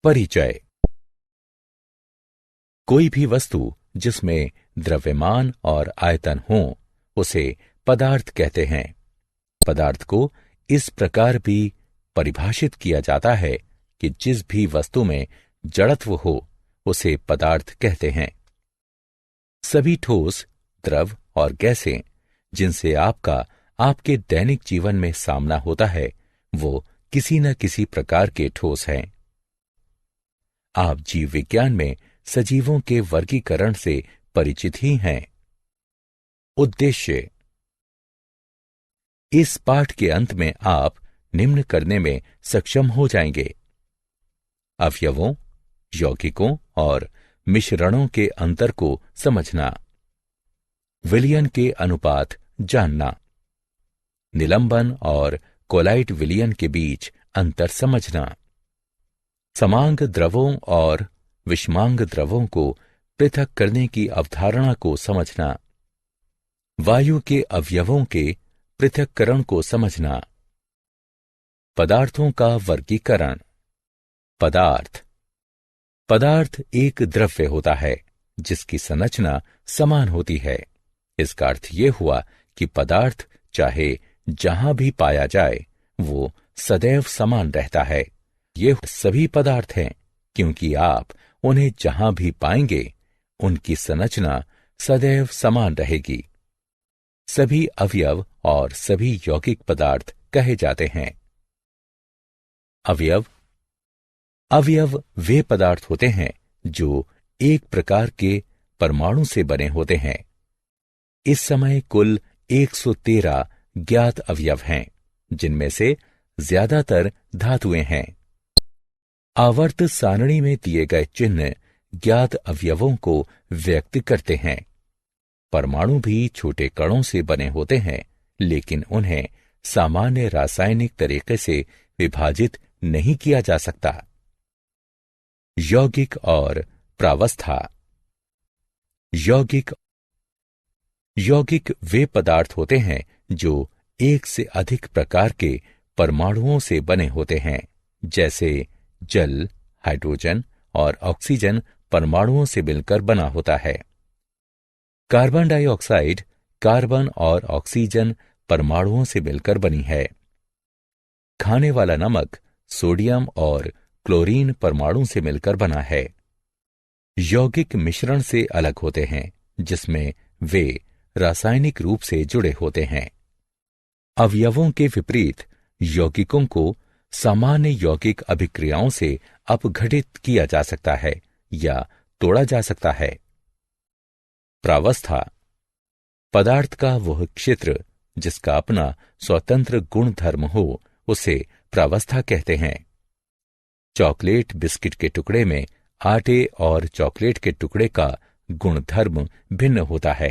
परिचय। कोई भी वस्तु जिसमें द्रव्यमान और आयतन हो उसे पदार्थ कहते हैं। पदार्थ को इस प्रकार भी परिभाषित किया जाता है कि जिस भी वस्तु में जड़त्व हो उसे पदार्थ कहते हैं। सभी ठोस, द्रव और गैसें जिनसे आपके दैनिक जीवन में सामना होता है वो किसी न किसी प्रकार के ठोस हैं। आप जीव विज्ञान में सजीवों के वर्गीकरण से परिचित ही हैं। उद्देश्य। इस पाठ के अंत में आप निम्न करने में सक्षम हो जाएंगे: अवयवों, यौगिकों और मिश्रणों के अंतर को समझना, विलयन के अनुपात जानना, निलंबन और कोलाइट विलयन के बीच अंतर समझना, समांग द्रवों और विषमांग द्रवों को पृथक करने की अवधारणा को समझना, वायु के अवयवों के पृथक्करण को समझना, पदार्थों का वर्गीकरण। पदार्थ एक द्रव्य होता है जिसकी संरचना समान होती है। इसका अर्थ यह हुआ कि पदार्थ चाहे जहां भी पाया जाए वो सदैव समान रहता है। ये सभी पदार्थ हैं क्योंकि आप उन्हें जहां भी पाएंगे उनकी संरचना सदैव समान रहेगी। सभी अवयव और सभी यौगिक पदार्थ कहे जाते हैं। अवयव वे पदार्थ होते हैं जो एक प्रकार के परमाणु से बने होते हैं। इस समय कुल 113 ज्ञात अवयव हैं जिनमें से ज्यादातर धातुएं हैं। आवर्त सारणी में दिए गए चिन्ह ज्ञात अवयवों को व्यक्त करते हैं। परमाणु भी छोटे कणों से बने होते हैं लेकिन उन्हें सामान्य रासायनिक तरीके से विभाजित नहीं किया जा सकता। यौगिक और प्रावस्था। यौगिक वे पदार्थ होते हैं जो एक से अधिक प्रकार के परमाणुओं से बने होते हैं। जैसे जल, हाइड्रोजन और ऑक्सीजन परमाणुओं से मिलकर बना होता है। कार्बन डाइऑक्साइड कार्बन और ऑक्सीजन परमाणुओं से मिलकर बनी है। खाने वाला नमक सोडियम और क्लोरीन परमाणु से मिलकर बना है। यौगिक मिश्रण से अलग होते हैं जिसमें वे रासायनिक रूप से जुड़े होते हैं। अवयवों के विपरीत यौगिकों को सामान्य यौगिक अभिक्रियाओं से अपघटित किया जा सकता है या तोड़ा जा सकता है। प्रावस्था। पदार्थ का वह क्षेत्र जिसका अपना स्वतंत्र गुण धर्म हो उसे प्रावस्था कहते हैं। चॉकलेट बिस्किट के टुकड़े में आटे और चॉकलेट के टुकड़े का गुणधर्म भिन्न होता है,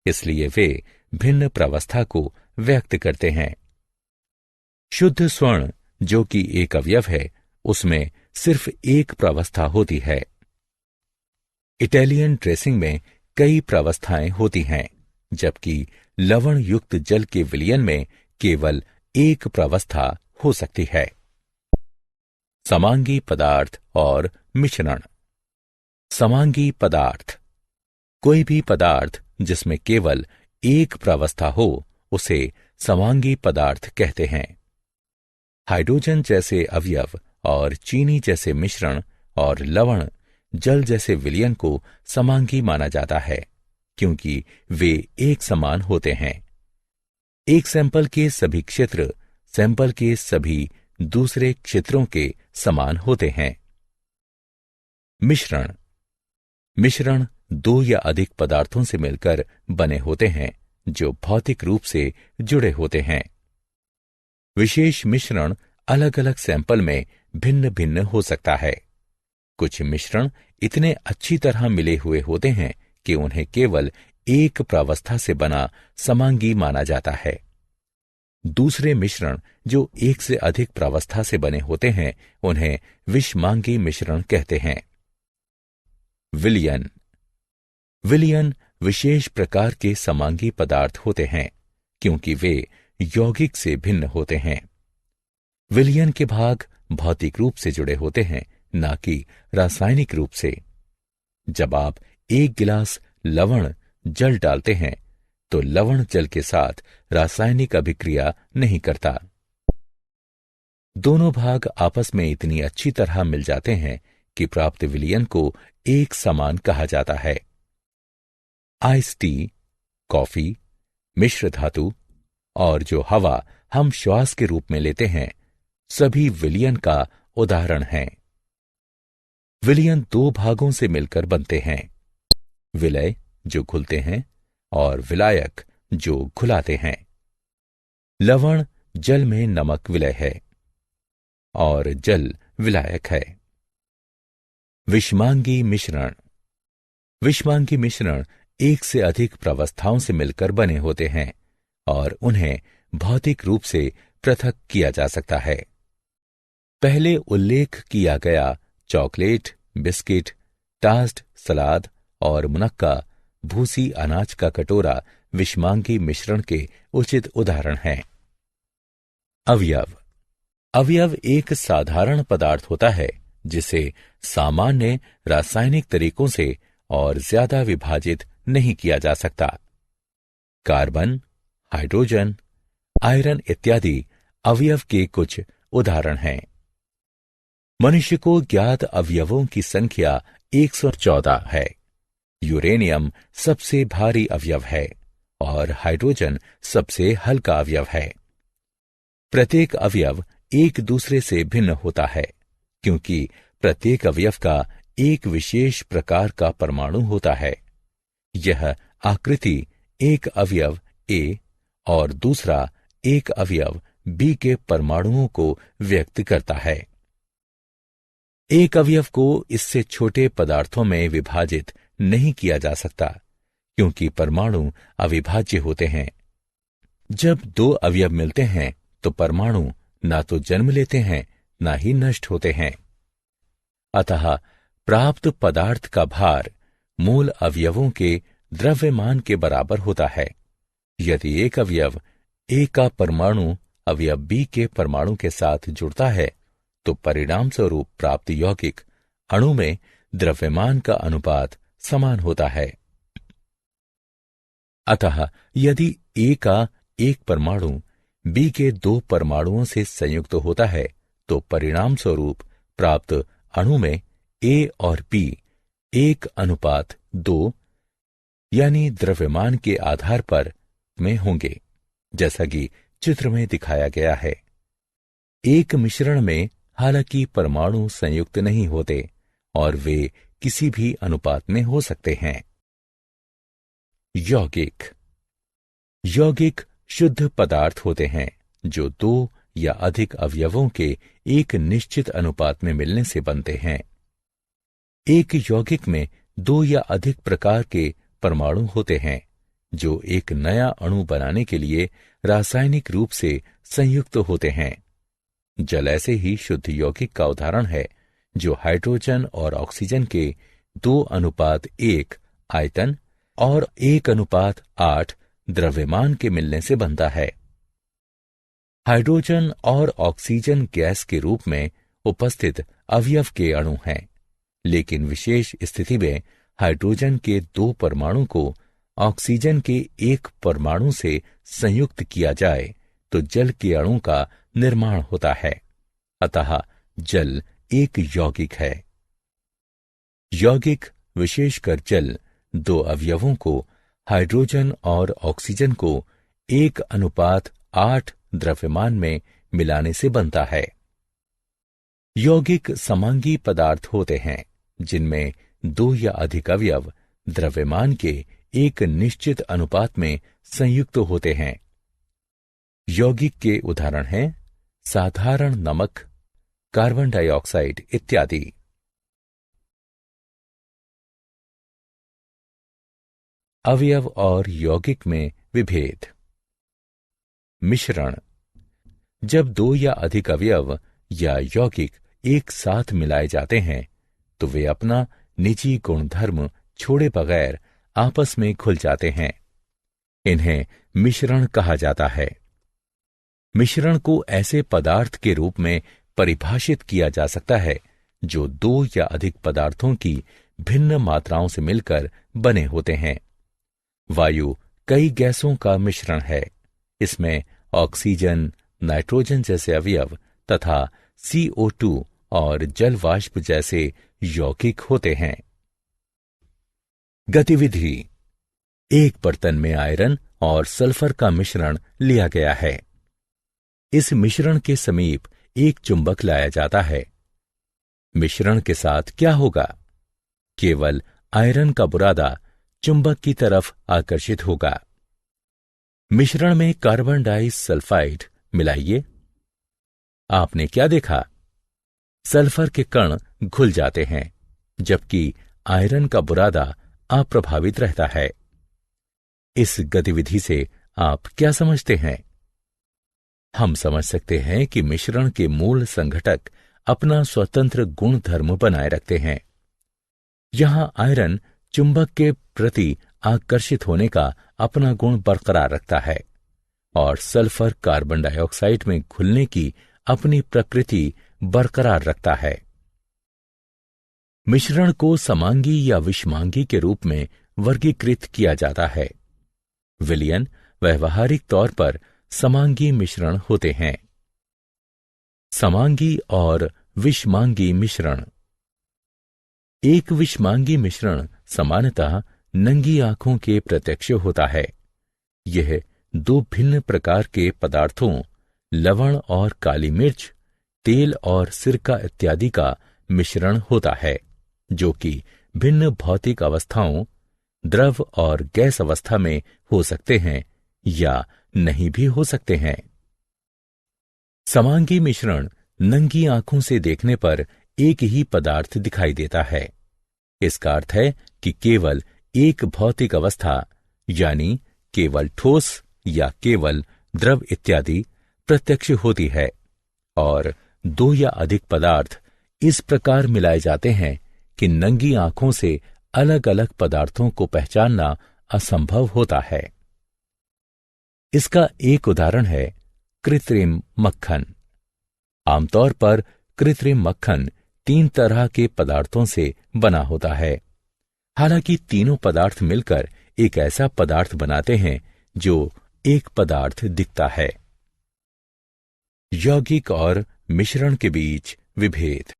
इसलिए वे भिन्न प्रावस्था को व्यक्त करते हैं। शुद्ध स्वर्ण जो कि एक अवयव है उसमें सिर्फ एक प्रावस्था होती है। इटालियन ड्रेसिंग में कई प्रावस्थाएं होती हैं जबकि लवण युक्त जल के विलयन में केवल एक प्रावस्था हो सकती है। समांगी पदार्थ और मिश्रण। समांगी पदार्थ। कोई भी पदार्थ जिसमें केवल एक प्रावस्था हो उसे समांगी पदार्थ कहते हैं। हाइड्रोजन जैसे अवयव और चीनी जैसे मिश्रण और लवण जल जैसे विलयन को समांगी माना जाता है क्योंकि वे एक समान होते हैं। एक सैंपल के सभी क्षेत्र सैंपल के सभी दूसरे क्षेत्रों के समान होते हैं। मिश्रण दो या अधिक पदार्थों से मिलकर बने होते हैं जो भौतिक रूप से जुड़े होते हैं। विशेष मिश्रण अलग अलग सैंपल में भिन्न भिन्न हो सकता है। कुछ मिश्रण इतने अच्छी तरह मिले हुए होते हैं कि उन्हें केवल एक प्रावस्था से बना समांगी माना जाता है। दूसरे मिश्रण जो एक से अधिक प्रावस्था से बने होते हैं उन्हें विषमांगी मिश्रण कहते हैं। विलयन विशेष प्रकार के समांगी पदार्थ होते हैं क्योंकि वे यौगिक से भिन्न होते हैं। विलयन के भाग भौतिक रूप से जुड़े होते हैं ना कि रासायनिक रूप से। जब आप 1 गिलास लवण जल डालते हैं तो लवण जल के साथ रासायनिक अभिक्रिया नहीं करता। दोनों भाग आपस में इतनी अच्छी तरह मिल जाते हैं कि प्राप्त विलयन को एक समान कहा जाता है। आइस टी, कॉफी, मिश्र धातु और जो हवा हम श्वास के रूप में लेते हैं, सभी विलयन का उदाहरण हैं। विलयन 2 भागों से मिलकर बनते हैं, विलय जो घुलते हैं और विलायक जो घुलाते हैं। लवण जल में नमक विलय है और जल विलायक है। विषमांगी मिश्रण। विषमांगी मिश्रण एक से अधिक प्रावस्थाओं से मिलकर बने होते हैं और उन्हें भौतिक रूप से पृथक किया जा सकता है। पहले उल्लेख किया गया चॉकलेट, बिस्किट, टास्ट, सलाद और मुनक्का भूसी अनाज का कटोरा विषमांगी मिश्रण के उचित उदाहरण हैं। अवयव। अवयव एक साधारण पदार्थ होता है जिसे सामान्य रासायनिक तरीकों से और ज्यादा विभाजित नहीं किया जा सकता। कार्बन, हाइड्रोजन, आयरन इत्यादि अवयव के कुछ उदाहरण हैं। मनुष्य को ज्ञात अवयवों की संख्या 114 है। यूरेनियम सबसे भारी अवयव है और हाइड्रोजन सबसे हल्का अवयव है। प्रत्येक अवयव एक दूसरे से भिन्न होता है क्योंकि प्रत्येक अवयव का एक विशेष प्रकार का परमाणु होता है। यह आकृति एक अवयव ए और दूसरा एक अवयव बी के परमाणुओं को व्यक्त करता है। एक अवयव को इससे छोटे पदार्थों में विभाजित नहीं किया जा सकता क्योंकि परमाणु अविभाज्य होते हैं। जब 2 अवयव मिलते हैं तो परमाणु ना तो जन्म लेते हैं ना ही नष्ट होते हैं। अतः प्राप्त पदार्थ का भार मूल अवयवों के द्रव्यमान के बराबर होता है। यदि एक अवयव ए का परमाणु अवयव बी के परमाणु के साथ जुड़ता है तो परिणाम स्वरूप प्राप्त यौगिक अणु में द्रव्यमान का अनुपात समान होता है। अतः यदि ए का एक परमाणु बी के 2 परमाणुओं से संयुक्त होता है तो परिणाम स्वरूप प्राप्त अणु में ए और बी 1:2 यानी द्रव्यमान के आधार पर में होंगे, जैसा कि चित्र में दिखाया गया है। एक मिश्रण में हालांकि परमाणु संयुक्त नहीं होते और वे किसी भी अनुपात में हो सकते हैं। यौगिक। यौगिक शुद्ध पदार्थ होते हैं जो 2 या अधिक अवयवों के एक निश्चित अनुपात में मिलने से बनते हैं। एक यौगिक में 2 या अधिक प्रकार के परमाणु होते हैं जो एक नया अणु बनाने के लिए रासायनिक रूप से संयुक्त होते हैं। जल ऐसे ही शुद्ध यौगिक का उदाहरण है जो हाइड्रोजन और ऑक्सीजन के 2:1 आयतन और 1:8 द्रव्यमान के मिलने से बनता है। हाइड्रोजन और ऑक्सीजन गैस के रूप में उपस्थित अवयव के अणु हैं, लेकिन विशेष स्थिति में हाइड्रोजन के 2 परमाणु को ऑक्सीजन के 1 परमाणु से संयुक्त किया जाए तो जल के अणु का निर्माण होता है। अतः जल एक यौगिक है। यौगिक विशेषकर जल 2 अवयवों को हाइड्रोजन और ऑक्सीजन को 1:8 द्रव्यमान में मिलाने से बनता है। यौगिक समांगी पदार्थ होते हैं जिनमें 2 या अधिक अवयव द्रव्यमान के एक निश्चित अनुपात में संयुक्त होते हैं। यौगिक के उदाहरण हैं साधारण नमक, कार्बन डाइऑक्साइड इत्यादि। अवयव और यौगिक में विभेद। मिश्रण। जब 2 या अधिक अवयव या यौगिक एक साथ मिलाए जाते हैं तो वे अपना निजी गुणधर्म छोड़े बगैर आपस में घुल जाते हैं। इन्हें मिश्रण कहा जाता है। मिश्रण को ऐसे पदार्थ के रूप में परिभाषित किया जा सकता है जो दो या अधिक पदार्थों की भिन्न मात्राओं से मिलकर बने होते हैं। वायु कई गैसों का मिश्रण है। इसमें ऑक्सीजन, नाइट्रोजन जैसे अवयव तथा CO2 और जल वाष्प जैसे यौगिक होते हैं। गतिविधि। एक बर्तन में आयरन और सल्फर का मिश्रण लिया गया है। इस मिश्रण के समीप एक चुंबक लाया जाता है। मिश्रण के साथ क्या होगा? केवल आयरन का बुरादा चुंबक की तरफ आकर्षित होगा। मिश्रण में कार्बन डाइसल्फाइड मिलाइए। आपने क्या देखा? सल्फर के कण घुल जाते हैं, जबकि आयरन का बुरादा अप्रभावित रहता है। इस गतिविधि से आप क्या समझते हैं? हम समझ सकते हैं कि मिश्रण के मूल संघटक अपना स्वतंत्र गुण धर्म बनाए रखते हैं। यहां आयरन चुंबक के प्रति आकर्षित होने का अपना गुण बरकरार रखता है और सल्फर कार्बन डाइऑक्साइड में घुलने की अपनी प्रकृति बरकरार रखता है। मिश्रण को समांगी या विषमांगी के रूप में वर्गीकृत किया जाता है। विलयन व्यावहारिक तौर पर समांगी मिश्रण होते हैं। समांगी और विषमांगी मिश्रण। एक विषमांगी मिश्रण सामान्यतः नंगी आंखों के प्रत्यक्ष होता है। यह दो भिन्न प्रकार के पदार्थों लवण और काली मिर्च, तेल और सिरका इत्यादि का मिश्रण होता है, जो कि भिन्न भौतिक अवस्थाओं द्रव और गैस अवस्था में हो सकते हैं या नहीं भी हो सकते हैं। समांगी मिश्रण नंगी आंखों से देखने पर एक ही पदार्थ दिखाई देता है। इसका अर्थ है कि केवल एक भौतिक अवस्था यानी केवल ठोस या केवल द्रव इत्यादि प्रत्यक्ष होती है और दो या अधिक पदार्थ इस प्रकार मिलाए जाते हैं कि नंगी आंखों से अलग अलग पदार्थों को पहचानना असंभव होता है। इसका एक उदाहरण है कृत्रिम मक्खन। आमतौर पर कृत्रिम मक्खन 3 तरह के पदार्थों से बना होता है। हालांकि तीनों पदार्थ मिलकर एक ऐसा पदार्थ बनाते हैं जो एक पदार्थ दिखता है। यौगिक और मिश्रण के बीच विभेद।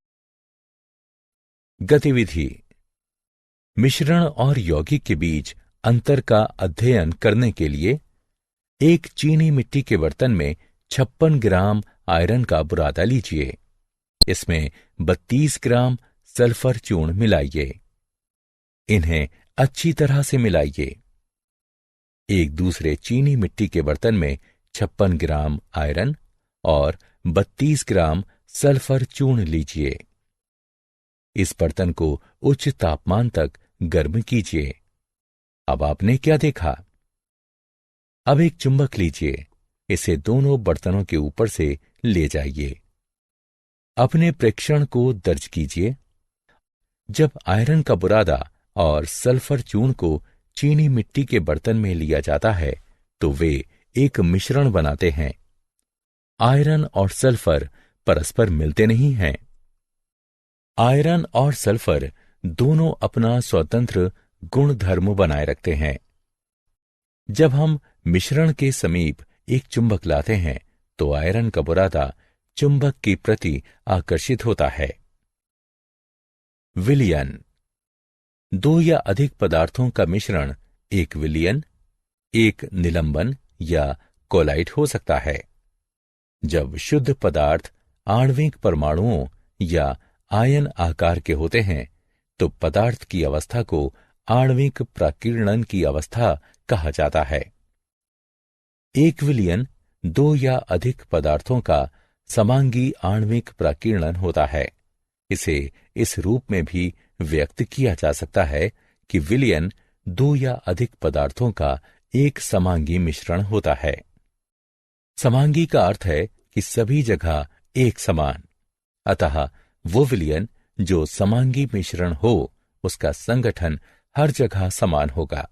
गतिविधि। मिश्रण और यौगिक के बीच अंतर का अध्ययन करने के लिए एक चीनी मिट्टी के बर्तन में 56 ग्राम आयरन का बुरादा लीजिए। इसमें 32 ग्राम सल्फर चूर्ण मिलाइए। इन्हें अच्छी तरह से मिलाइए। एक दूसरे चीनी मिट्टी के बर्तन में 56 ग्राम आयरन और 32 ग्राम सल्फर चूर्ण लीजिए। इस बर्तन को उच्च तापमान तक गर्म कीजिए। अब आपने क्या देखा? अब एक चुंबक लीजिए। इसे दोनों बर्तनों के ऊपर से ले जाइए। अपने प्रेक्षण को दर्ज कीजिए। जब आयरन का बुरादा और सल्फर चूर्ण को चीनी मिट्टी के बर्तन में लिया जाता है तो वे एक मिश्रण बनाते हैं। आयरन और सल्फर परस्पर मिलते नहीं हैं। आयरन और सल्फर दोनों अपना स्वतंत्र गुण धर्म बनाए रखते हैं। जब हम मिश्रण के समीप एक चुंबक लाते हैं तो आयरन का बुरादा चुंबक की प्रति आकर्षित होता है। विलयन। दो या अधिक पदार्थों का मिश्रण एक विलयन, एक निलंबन या कोलाइड हो सकता है। जब शुद्ध पदार्थ आणविक परमाणुओं या आयन आकार के होते हैं तो पदार्थ की अवस्था को आणविक प्राकीर्णन की अवस्था कहा जाता है। एक विलयन दो या अधिक पदार्थों का समांगी आणविक प्राकीर्णन होता है। इसे इस रूप में भी व्यक्त किया जा सकता है कि विलयन दो या अधिक पदार्थों का एक समांगी मिश्रण होता है। समांगी का अर्थ है कि सभी जगह एक समान। अतः वो विलयन जो समांगी मिश्रण हो उसका संगठन हर जगह समान होगा।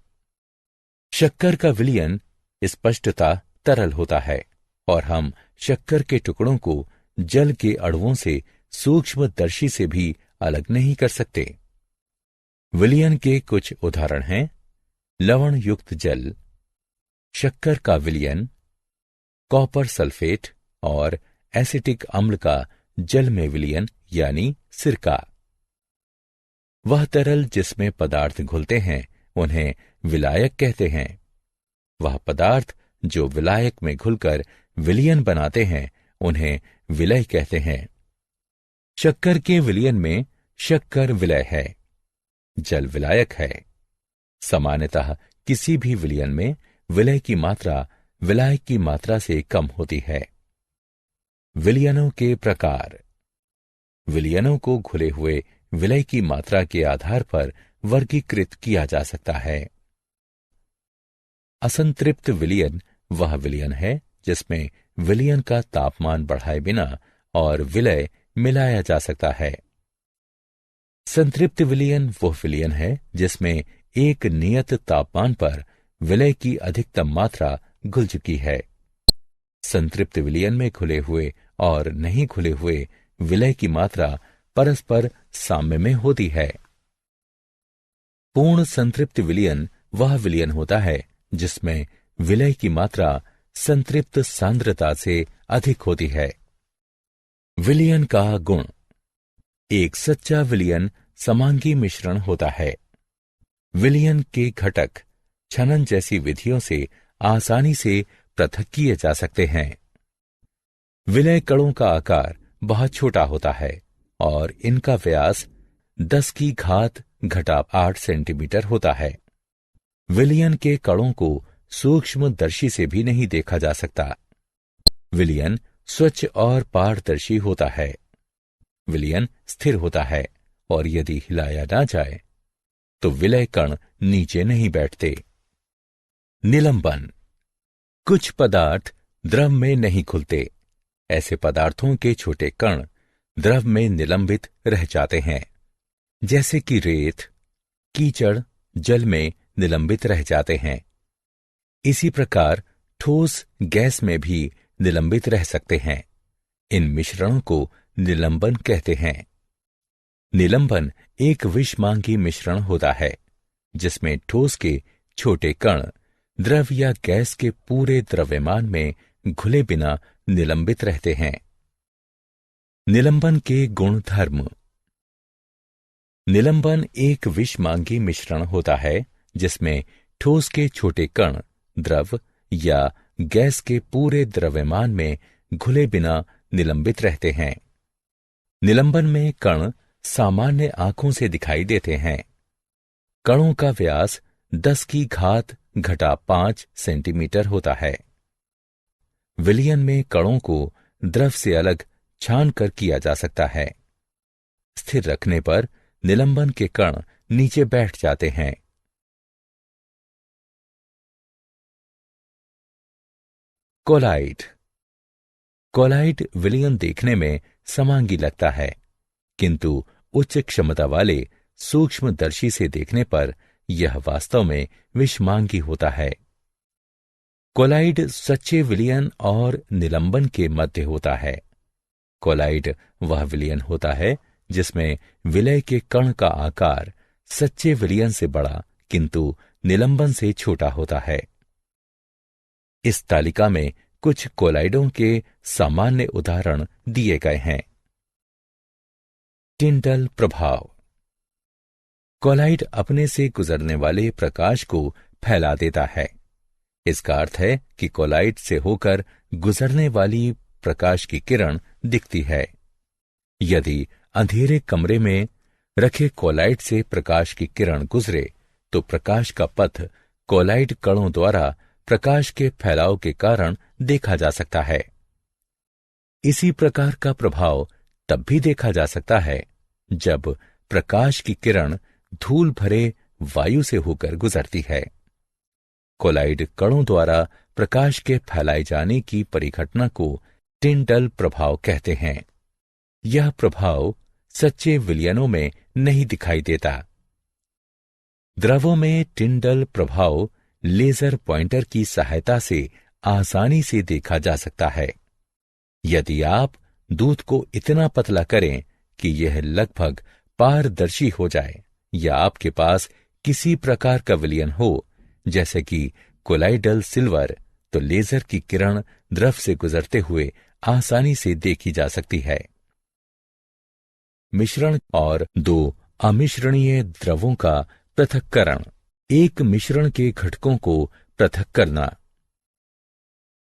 शक्कर का विलयन स्पष्टता तरल होता है और हम शक्कर के टुकड़ों को जल के अणुओं से सूक्ष्मदर्शी से भी अलग नहीं कर सकते। विलयन के कुछ उदाहरण हैं लवण युक्त जल, शक्कर का विलयन, कॉपर सल्फेट और एसिटिक अम्ल का जल में विलयन यानी सिरका। वह तरल जिसमें पदार्थ घुलते हैं उन्हें विलायक कहते हैं। वह पदार्थ जो विलायक में घुलकर विलयन बनाते हैं उन्हें विलय कहते हैं। शक्कर के विलयन में शक्कर विलय है, जल विलायक है। सामान्यतः किसी भी विलयन में विलय की मात्रा विलायक की मात्रा से कम होती है। विलयनों के प्रकार। विलयनों को घुले हुए विलय की मात्रा के आधार पर वर्गीकृत किया जा सकता है। असंतृप्त विलयन वह विलयन है जिसमें विलयन का तापमान बढ़ाए बिना और विलय मिलाया जा सकता है। संतृप्त विलयन वह विलयन है जिसमें एक नियत तापमान पर विलय की अधिकतम मात्रा घुल चुकी है। संतृप्त विलयन में घुले हुए और नहीं घुले हुए विलय की मात्रा परस्पर साम्य में होती है। पूर्ण संतृप्त विलयन वह विलयन होता है जिसमें विलय की मात्रा संतृप्त सांद्रता से अधिक होती है। विलयन का गुण। एक सच्चा विलयन समांगी मिश्रण होता है। विलयन के घटक छनन जैसी विधियों से आसानी से पृथक किए जा सकते हैं। विलय कणों का आकार बहुत छोटा होता है और इनका व्यास 10⁻⁸ सेंटीमीटर होता है। विलयन के कणों को सूक्ष्मदर्शी से भी नहीं देखा जा सकता। विलयन स्वच्छ और पारदर्शी होता है। विलयन स्थिर होता है और यदि हिलाया ना जाए तो विलय कण नीचे नहीं बैठते। निलंबन। कुछ पदार्थ द्रव में नहीं घुलते। ऐसे पदार्थों के छोटे कण द्रव में निलंबित रह जाते हैं, जैसे कि रेत, कीचड़ जल में निलंबित रह जाते हैं। इसी प्रकार ठोस गैस में भी निलंबित रह सकते हैं। इन मिश्रणों को निलंबन कहते हैं। निलंबन एक विषमांगी मिश्रण होता है जिसमें ठोस के छोटे कण द्रव या गैस के पूरे द्रव्यमान में घुले बिना निलंबित रहते हैं। निलंबन के गुण धर्म। निलंबन एक विषमांगी मिश्रण होता है जिसमें ठोस के छोटे कण द्रव या गैस के पूरे द्रव्यमान में घुले बिना निलंबित रहते हैं। निलंबन में कण सामान्य आंखों से दिखाई देते हैं। कणों का व्यास 10⁻⁵ सेंटीमीटर होता है। विलयन में कणों को द्रव से अलग छान कर किया जा सकता है। स्थिर रखने पर निलंबन के कण नीचे बैठ जाते हैं। कोलाइड। कोलाइड विलयन देखने में समांगी लगता है, किंतु उच्च क्षमता वाले सूक्ष्मदर्शी से देखने पर यह वास्तव में विषमांगी होता है। कोलाइड सच्चे विलयन और निलंबन के मध्य होता है। कोलाइड वह विलयन होता है जिसमें विलय के कण का आकार सच्चे विलयन से बड़ा किंतु निलंबन से छोटा होता है। इस तालिका में कुछ कोलाइडों के सामान्य उदाहरण दिए गए हैं। टिंडल प्रभाव। कोलाइड अपने से गुजरने वाले प्रकाश को फैला देता है। इसका अर्थ है कि कोलाइड से होकर गुजरने वाली प्रकाश की किरण दिखती है। यदि अंधेरे कमरे में रखे कोलाइड से प्रकाश की किरण गुजरे तो प्रकाश का पथ कोलाइड कणों द्वारा प्रकाश के फैलाव के कारण देखा जा सकता है। इसी प्रकार का प्रभाव तब भी देखा जा सकता है जब प्रकाश की किरण धूल भरे वायु से होकर गुजरती है। कोलाइड कणों द्वारा प्रकाश के फैलाए जाने की परिघटना को टिंडल प्रभाव कहते हैं। यह प्रभाव सच्चे विलयनों में नहीं दिखाई देता। द्रवों में टिंडल प्रभाव लेजर पॉइंटर की सहायता से आसानी से देखा जा सकता है। यदि आप दूध को इतना पतला करें कि यह लगभग पारदर्शी हो जाए, या आपके पास किसी प्रकार का विलयन हो, जैसे कि कोलाइडल सिल्वर, तो लेजर की किरण द्रव से गुजरते हुए आसानी से देखी जा सकती है। मिश्रण और दो अमिश्रणीय द्रवों का पृथक्करण। एक मिश्रण के घटकों को पृथक करना।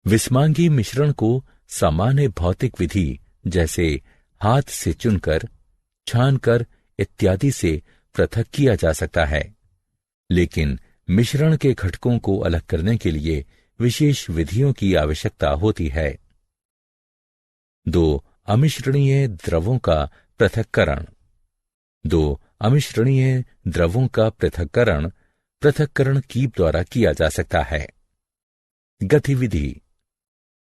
विस्मांगी मिश्रण को सामान्य भौतिक विधि जैसे हाथ से चुनकर, छानकर इत्यादि से पृथक किया जा सकता है, लेकिन मिश्रण के घटकों को अलग करने के लिए विशेष विधियों की आवश्यकता होती है। दो अमिश्रणीय द्रवों का पृथक्करण। दो अमिश्रणीय द्रवों का पृथक्करण कीप द्वारा किया जा सकता है। गतिविधि।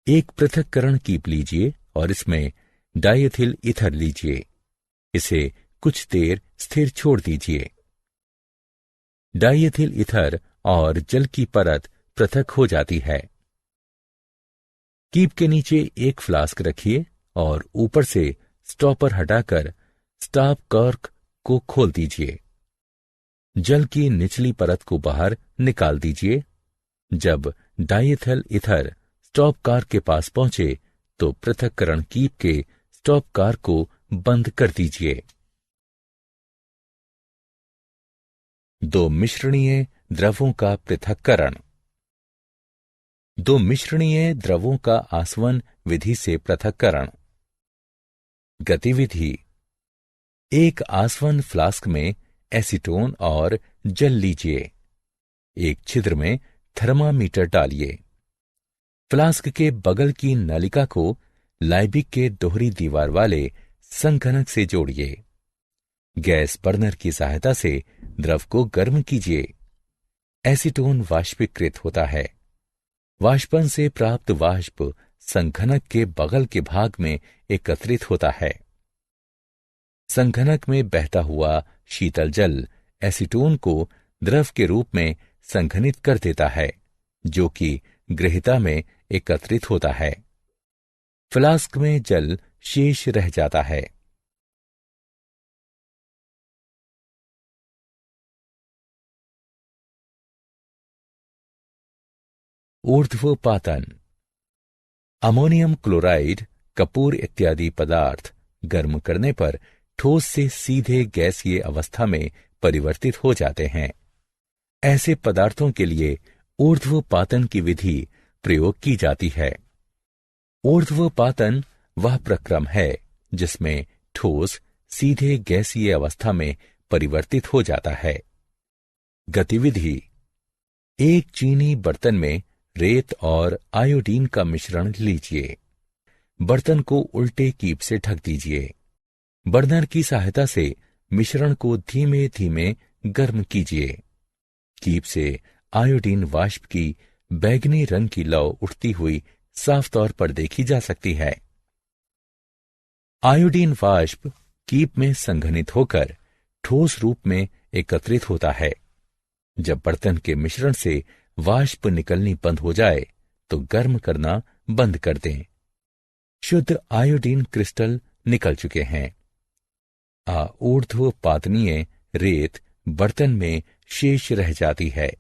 एक पृथक्करण कीप लीजिए और इसमें डायथिल ईथर लीजिए। इसे कुछ देर स्थिर छोड़ दीजिए। डायथिल ईथर और जल की परत पृथक हो जाती है। कीप के नीचे एक फ्लास्क रखिए और ऊपर से स्टॉपर हटाकर स्टॉप कॉर्क को खोल दीजिए। जल की निचली परत को बाहर निकाल दीजिए। जब डायथिल ईथर स्टॉप कॉर्क के पास पहुंचे तो पृथक्करण कीप के स्टॉप कॉर्क को बंद कर दीजिए। दो मिश्रणीय द्रवों का पृथक्करण। दो मिश्रणीय द्रवों का आसवन विधि से पृथक्करण। गतिविधि। एक आसवन फ्लास्क में एसीटोन और जल लीजिए। एक छिद्र में थर्मामीटर डालिए। फ्लास्क के बगल की नलिका को लाइबिक के दोहरी दीवार वाले संघनक से जोड़िए। गैस बर्नर की सहायता से द्रव को गर्म कीजिए। एसीटोन वाष्पीकृत होता है। वाष्पन से प्राप्त वाष्प संघनक के बगल के भाग में एकत्रित होता है। संघनक में बहता हुआ शीतल जल एसीटोन को द्रव के रूप में संघनित कर देता है, जो कि गृहीता में एकत्रित होता है। फ्लास्क में जल शेष रह जाता है। ऊर्ध्वपातन। अमोनियम क्लोराइड, कपूर इत्यादि पदार्थ गर्म करने पर ठोस से सीधे गैसीय अवस्था में परिवर्तित हो जाते हैं। ऐसे पदार्थों के लिए ऊर्ध्वपातन की विधि प्रयोग की जाती है। ऊर्ध्वपातन वह प्रक्रम है जिसमें ठोस सीधे गैसीय अवस्था में परिवर्तित हो जाता है। गतिविधि। एक चीनी बर्तन में रेत और आयोडीन का मिश्रण लीजिए। बर्तन को उल्टे कीप से ढक दीजिए। बर्नर की सहायता से मिश्रण को धीमे धीमे गर्म कीजिए। कीप से आयोडीन वाष्प की बैंगनी रंग की लौ उठती हुई साफ तौर पर देखी जा सकती है। आयोडीन वाष्प कीप में संघनित होकर ठोस रूप में एकत्रित होता है। जब बर्तन के मिश्रण से वाष्प निकलनी बंद हो जाए तो गर्म करना बंद कर दें। शुद्ध आयोडीन क्रिस्टल निकल चुके हैं। ऊर्ध्वपातनीय रेत बर्तन में शेष रह जाती है।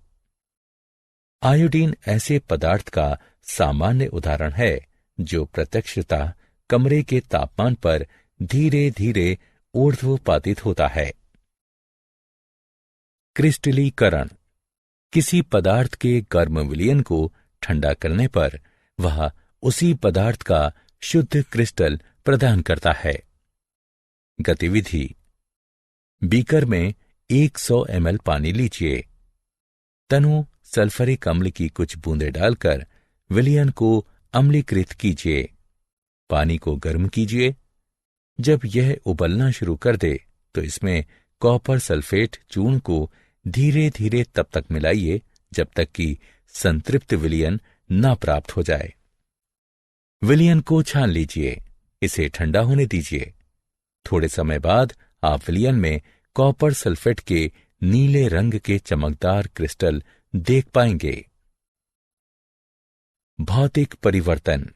आयोडीन ऐसे पदार्थ का सामान्य उदाहरण है जो प्रत्यक्षतः कमरे के तापमान पर धीरे धीरे ऊर्ध्वपातित होता है। क्रिस्टलीकरण। किसी पदार्थ के गर्म विलयन को ठंडा करने पर वह उसी पदार्थ का शुद्ध क्रिस्टल प्रदान करता है। गतिविधि। बीकर में 100 ml पानी लीजिए। तनु सल्फरिक अम्ल की कुछ बूंदें डालकर विलयन को अम्लीकृत कीजिए। पानी को गर्म कीजिए। जब यह उबलना शुरू कर दे तो इसमें कॉपर सल्फेट चूर्ण को धीरे धीरे तब तक मिलाइए जब तक कि संतृप्त विलयन न प्राप्त हो जाए। विलयन को छान लीजिए। इसे ठंडा होने दीजिए। थोड़े समय बाद आप विलयन में कॉपर सल्फेट के नीले रंग के चमकदार क्रिस्टल देख पाएंगे। भौतिक परिवर्तन।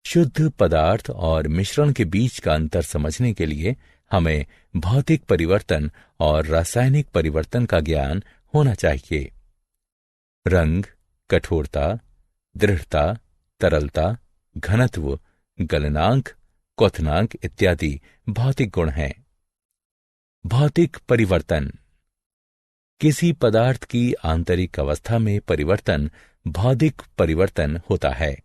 शुद्ध पदार्थ और मिश्रण के बीच का अंतर समझने के लिए हमें भौतिक परिवर्तन और रासायनिक परिवर्तन का ज्ञान होना चाहिए। रंग, कठोरता, दृढ़ता, तरलता, घनत्व, गलनांक, क्वथनांक इत्यादि भौतिक गुण हैं। भौतिक परिवर्तन। किसी पदार्थ की आंतरिक अवस्था में परिवर्तन भौतिक परिवर्तन होता है,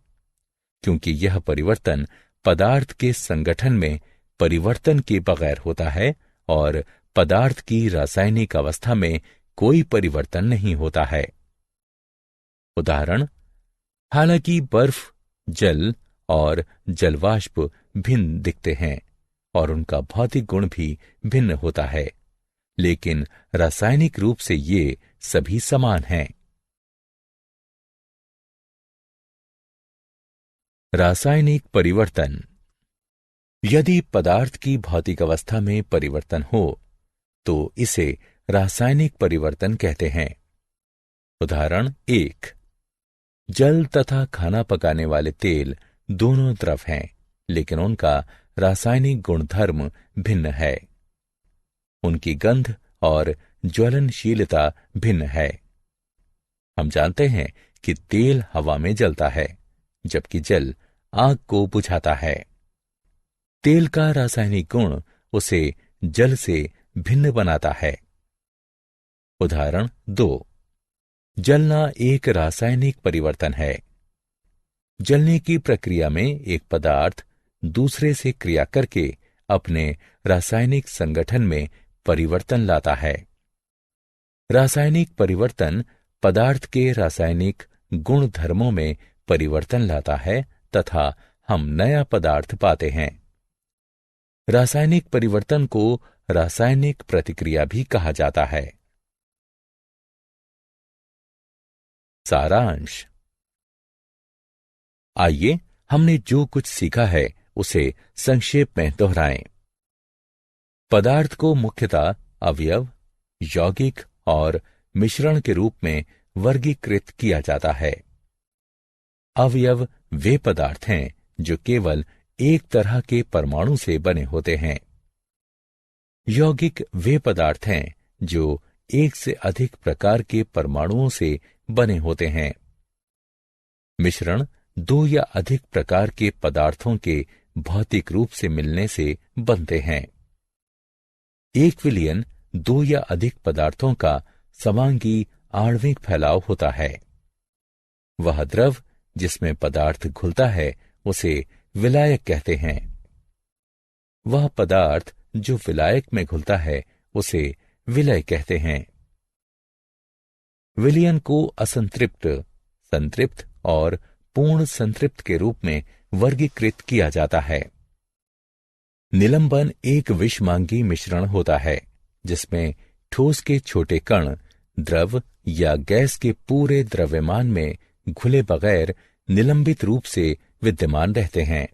क्योंकि यह परिवर्तन पदार्थ के संगठन में परिवर्तन के बगैर होता है और पदार्थ की रासायनिक अवस्था में कोई परिवर्तन नहीं होता है। उदाहरण, हालांकि बर्फ, जल और जलवाष्प भिन्न दिखते हैं और उनका भौतिक गुण भी भिन्न होता है, लेकिन रासायनिक रूप से ये सभी समान हैं। रासायनिक परिवर्तन। यदि पदार्थ की भौतिक अवस्था में परिवर्तन हो तो इसे रासायनिक परिवर्तन कहते हैं। उदाहरण 1, जल तथा खाना पकाने वाले तेल दोनों द्रव हैं, लेकिन उनका रासायनिक गुणधर्म भिन्न है। उनकी गंध और ज्वलनशीलता भिन्न है। हम जानते हैं कि तेल हवा में जलता है, जबकि जल आग को बुझाता है। तेल का रासायनिक गुण उसे जल से भिन्न बनाता है। उदाहरण 2, जलना एक रासायनिक परिवर्तन है। जलने की प्रक्रिया में एक पदार्थ दूसरे से क्रिया करके अपने रासायनिक संगठन में परिवर्तन लाता है। रासायनिक परिवर्तन पदार्थ के रासायनिक गुण धर्मों में परिवर्तन लाता है तथा हम नया पदार्थ पाते हैं। रासायनिक परिवर्तन को रासायनिक प्रतिक्रिया भी कहा जाता है। सारांश। आइए हमने जो कुछ सीखा है उसे संक्षेप में दोहराएं। पदार्थ को मुख्यतः अवयव, यौगिक और मिश्रण के रूप में वर्गीकृत किया जाता है। अवयव वे पदार्थ हैं जो केवल एक तरह के परमाणु से बने होते हैं। यौगिक वे पदार्थ हैं जो एक से अधिक प्रकार के परमाणुओं से बने होते हैं। मिश्रण दो या अधिक प्रकार के पदार्थों के भौतिक रूप से मिलने से बनते हैं। एक विलयन दो या अधिक पदार्थों का समांगी आणविक फैलाव होता है। वह द्रव जिसमें पदार्थ घुलता है उसे विलायक कहते हैं। वह पदार्थ जो विलायक में घुलता है उसे विलय कहते हैं। विलयन को असंतृप्त, संतृप्त और पूर्ण संतृप्त के रूप में वर्गीकृत किया जाता है। निलंबन एक विषमांगी मिश्रण होता है जिसमें ठोस के छोटे कण द्रव या गैस के पूरे द्रव्यमान में घुले बगैर निलंबित रूप से विद्यमान रहते हैं।